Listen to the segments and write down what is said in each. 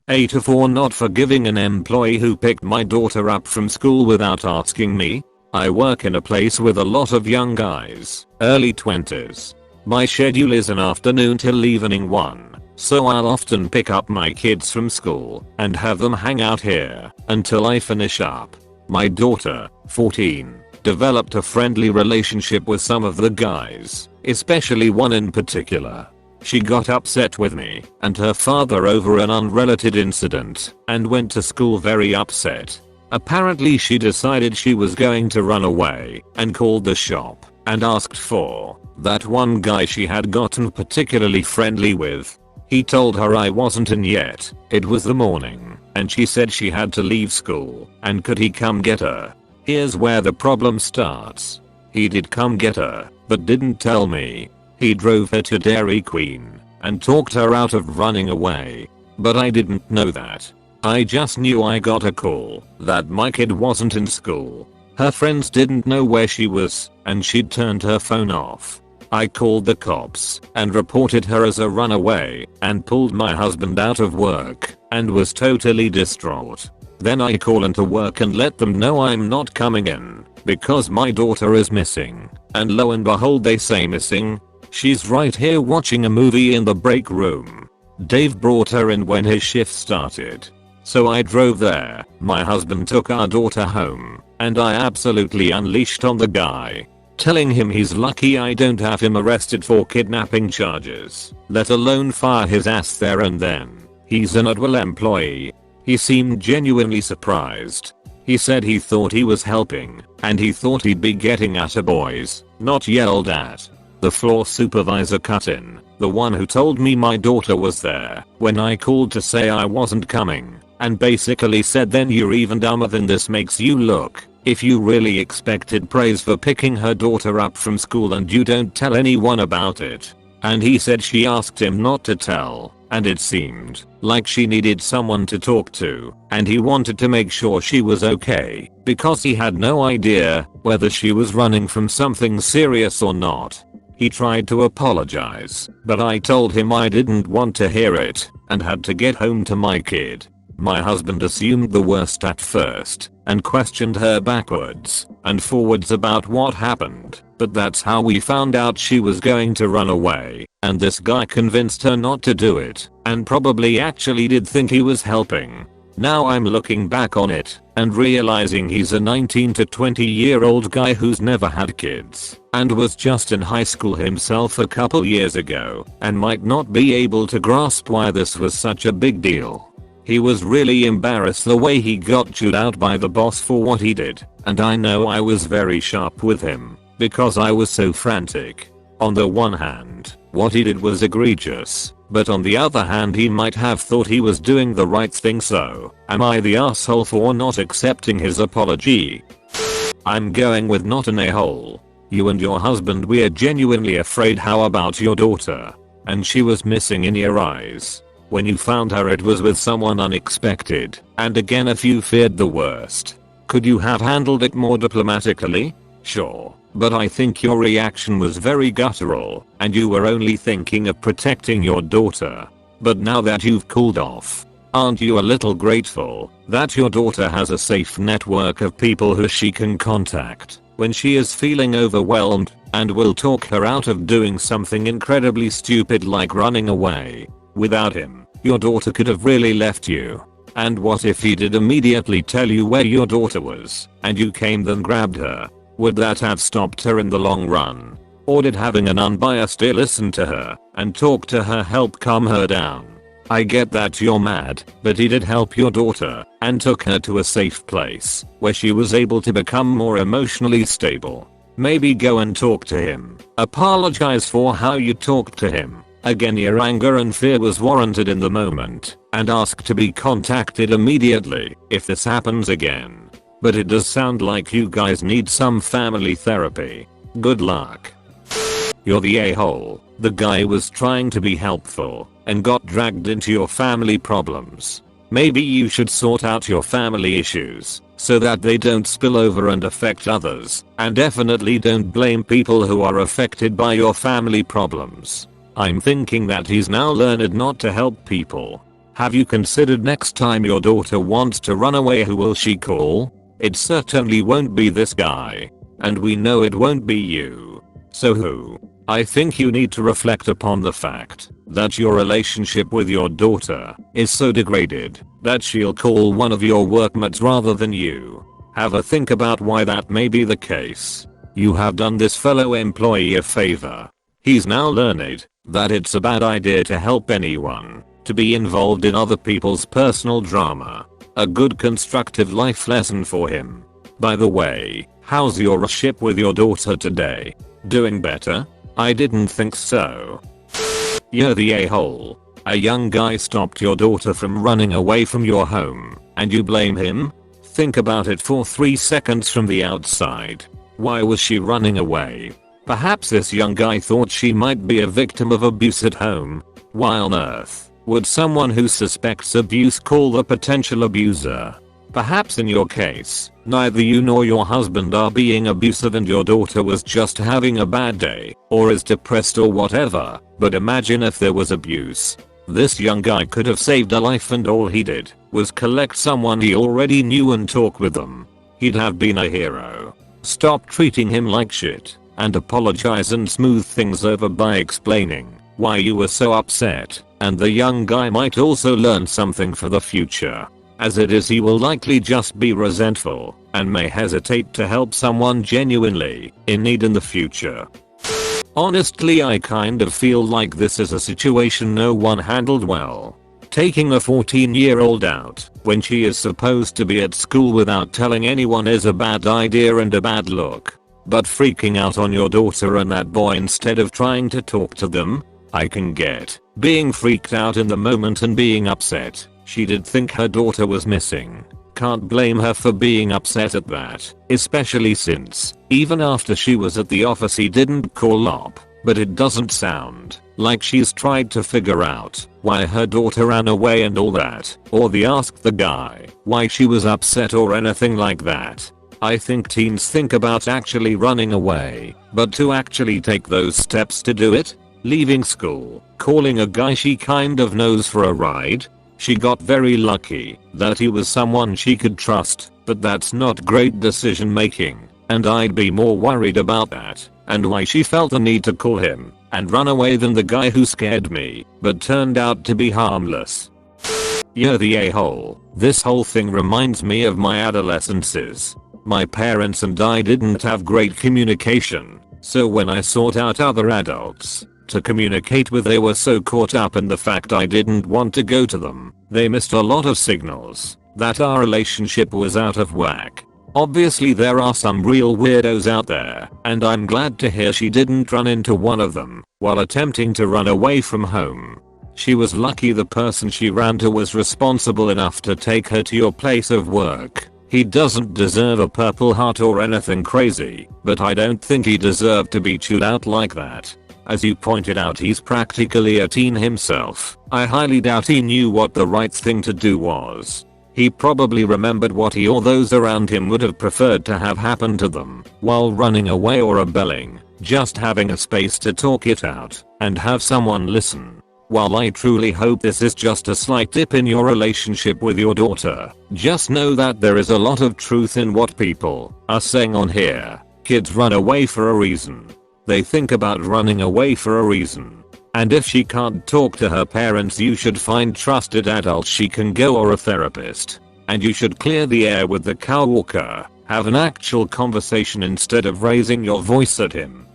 AITA for not forgiving an employee who picked my daughter up from school without asking me. I work in a place with a lot of young guys, early 20s. My schedule is an afternoon till evening one, so I'll often pick up my kids from school and have them hang out here until I finish up. My daughter, 14, developed a friendly relationship with some of the guys, especially one in particular. She got upset with me and her father over an unrelated incident and went to school very upset. Apparently she decided she was going to run away and called the shop and asked for that one guy she had gotten particularly friendly with. He told her I wasn't in yet. It was the morning and she said she had to leave school and could he come get her. Here's where the problem starts. He did come get her, but didn't tell me. He drove her to Dairy Queen and talked her out of running away. But I didn't know that. I just knew I got a call that my kid wasn't in school. Her friends didn't know where she was and she'd turned her phone off. I called the cops and reported her as a runaway and pulled my husband out of work and was totally distraught. Then I call into work and let them know I'm not coming in because my daughter is missing, and lo and behold they say missing. She's right here watching a movie in the break room. Dave brought her in when his shift started. So I drove there, my husband took our daughter home, and I absolutely unleashed on the guy, telling him he's lucky I don't have him arrested for kidnapping charges, let alone fire his ass there and then. He's an AdWell employee. He seemed genuinely surprised. He said he thought he was helping, and he thought he'd be getting at boys, not yelled at. The floor supervisor cut in, the one who told me my daughter was there when I called to say I wasn't coming, and basically said then you're even dumber than this makes you look. If you really expected praise for picking her daughter up from school and you don't tell anyone about it. And he said she asked him not to tell, and it seemed like she needed someone to talk to, and he wanted to make sure she was okay because he had no idea whether she was running from something serious or not. He tried to apologize, but I told him I didn't want to hear it and had to get home to my kid. My husband assumed the worst at first and questioned her backwards and forwards about what happened, but that's how we found out she was going to run away, and this guy convinced her not to do it and probably actually did think he was helping. Now I'm looking back on it and realizing he's a 19 to 20-year-old guy who's never had kids and was just in high school himself a couple years ago and might not be able to grasp why this was such a big deal. He was really embarrassed the way he got chewed out by the boss for what he did, and I know I was very sharp with him because I was so frantic. On the one hand, what he did was egregious, but on the other hand he might have thought he was doing the right thing, so am I the asshole for not accepting his apology? I'm going with not an a-hole. You and your husband were genuinely afraid. How about your daughter? And she was missing in your eyes. When you found her it was with someone unexpected, and again if you feared the worst, could you have handled it more diplomatically? Sure, but I think your reaction was very guttural, and you were only thinking of protecting your daughter. But now that you've cooled off, aren't you a little grateful that your daughter has a safe network of people who she can contact when she is feeling overwhelmed, and will talk her out of doing something incredibly stupid like running away? Without him, your daughter could have really left you. And what if he did immediately tell you where your daughter was, and you came then grabbed her? Would that have stopped her in the long run? Or did having an unbiased ear listen to her and talk to her help calm her down? I get that you're mad, but he did help your daughter and took her to a safe place where she was able to become more emotionally stable. Maybe go and talk to him. Apologize for how you talked to him. Again, your anger and fear was warranted in the moment, and ask to be contacted immediately if this happens again. But it does sound like you guys need some family therapy. Good luck. You're the a-hole. The guy was trying to be helpful and got dragged into your family problems. Maybe you should sort out your family issues so that they don't spill over and affect others, and definitely don't blame people who are affected by your family problems. I'm thinking that he's now learned not to help people. Have you considered next time your daughter wants to run away, who will she call? It certainly won't be this guy. And we know it won't be you. So who? I think you need to reflect upon the fact that your relationship with your daughter is so degraded that she'll call one of your workmates rather than you. Have a think about why that may be the case. You have done this fellow employee a favor. He's now learned that it's a bad idea to help anyone to be involved in other people's personal drama. A good constructive life lesson for him. By the way, how's your relationship with your daughter today? Doing better? I didn't think so. You're the a-hole. A young guy stopped your daughter from running away from your home, and you blame him? Think about it for 3 seconds from the outside. Why was she running away? Perhaps this young guy thought she might be a victim of abuse at home. Why on earth would someone who suspects abuse call the potential abuser? Perhaps in your case, neither you nor your husband are being abusive and your daughter was just having a bad day, or is depressed or whatever, but imagine if there was abuse. This young guy could have saved a life and all he did was collect someone he already knew and talk with them. He'd have been a hero. Stop treating him like shit, and apologize and smooth things over by explaining why you were so upset, and the young guy might also learn something for the future. As it is, he will likely just be resentful and may hesitate to help someone genuinely in need in the future. Honestly, I kind of feel like this is a situation no one handled well. Taking a 14-year-old out when she is supposed to be at school without telling anyone is a bad idea and a bad look. But freaking out on your daughter and that boy instead of trying to talk to them? I can get being freaked out in the moment and being upset. She did think her daughter was missing. Can't blame her for being upset at that, especially since, even after she was at the office, he didn't call up. But it doesn't sound like she's tried to figure out why her daughter ran away and all that, or ask the guy why she was upset or anything like that. I think teens think about actually running away, but to actually take those steps to do it? Leaving school, calling a guy she kind of knows for a ride? She got very lucky that he was someone she could trust, but that's not great decision making, and I'd be more worried about that and why she felt the need to call him and run away than the guy who scared me but turned out to be harmless. You're the a-hole. This whole thing reminds me of my adolescences. My parents and I didn't have great communication, so when I sought out other adults to communicate with, they were so caught up in the fact I didn't want to go to them, they missed a lot of signals that our relationship was out of whack. Obviously there are some real weirdos out there, and I'm glad to hear she didn't run into one of them while attempting to run away from home. She was lucky the person she ran to was responsible enough to take her to your place of work. He doesn't deserve a Purple Heart or anything crazy, but I don't think he deserved to be chewed out like that. As you pointed out, he's practically a teen himself. I highly doubt he knew what the right thing to do was. He probably remembered what he or those around him would have preferred to have happen to them while running away or rebelling. Just having a space to talk it out and have someone listen. While I truly hope this is just a slight dip in your relationship with your daughter, just know that there is a lot of truth in what people are saying on here. Kids run away for a reason. They think about running away for a reason. And if she can't talk to her parents, you should find trusted adults she can go, or a therapist. And you should clear the air with the coworker. Have an actual conversation instead of raising your voice at him.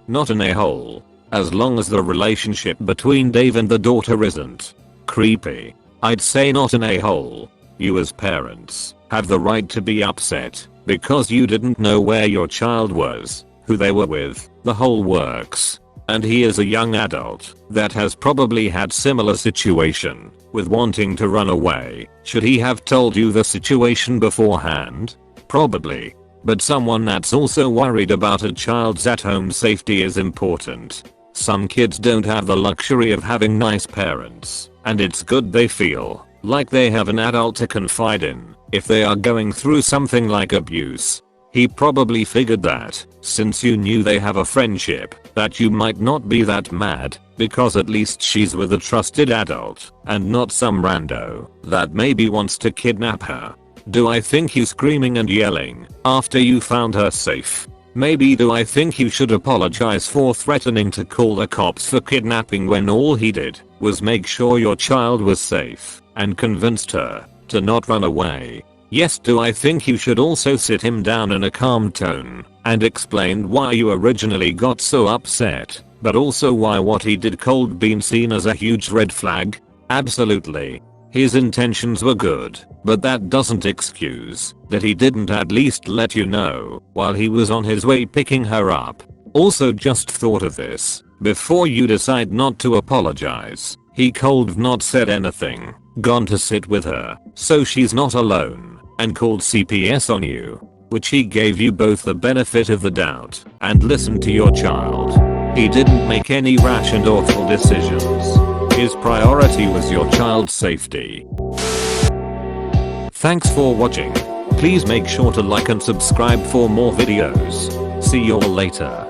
Not an a-hole. As long as the relationship between Dave and the daughter isn't creepy, I'd say not an a-hole. You as parents have the right to be upset because you didn't know where your child was, who they were with, the whole works. And he is a young adult that has probably had similar situation with wanting to run away. Should he have told you the situation beforehand? Probably. But someone that's also worried about a child's at-home safety is important. Some kids don't have the luxury of having nice parents, and it's good they feel like they have an adult to confide in if they are going through something like abuse. He probably figured that, since you knew they have a friendship, that you might not be that mad, because at least she's with a trusted adult, and not some rando that maybe wants to kidnap her. Do I think you screaming and yelling after you found her safe? Maybe do I think you should apologize for threatening to call the cops for kidnapping when all he did was make sure your child was safe and convinced her to not run away? Yes, do I think you should also sit him down in a calm tone and explain why you originally got so upset, but also why what he did could be seen as a huge red flag? Absolutely. His intentions were good, but that doesn't excuse that he didn't at least let you know while he was on his way picking her up. Also, just thought of this before you decide not to apologize. He could've not said anything, gone to sit with her so she's not alone, and called CPS on you, which he gave you both the benefit of the doubt and listened to your child. He didn't make any rash and awful decisions. His priority was your child's safety. Thanks for watching. Please make sure to like and subscribe for more videos. See you all later.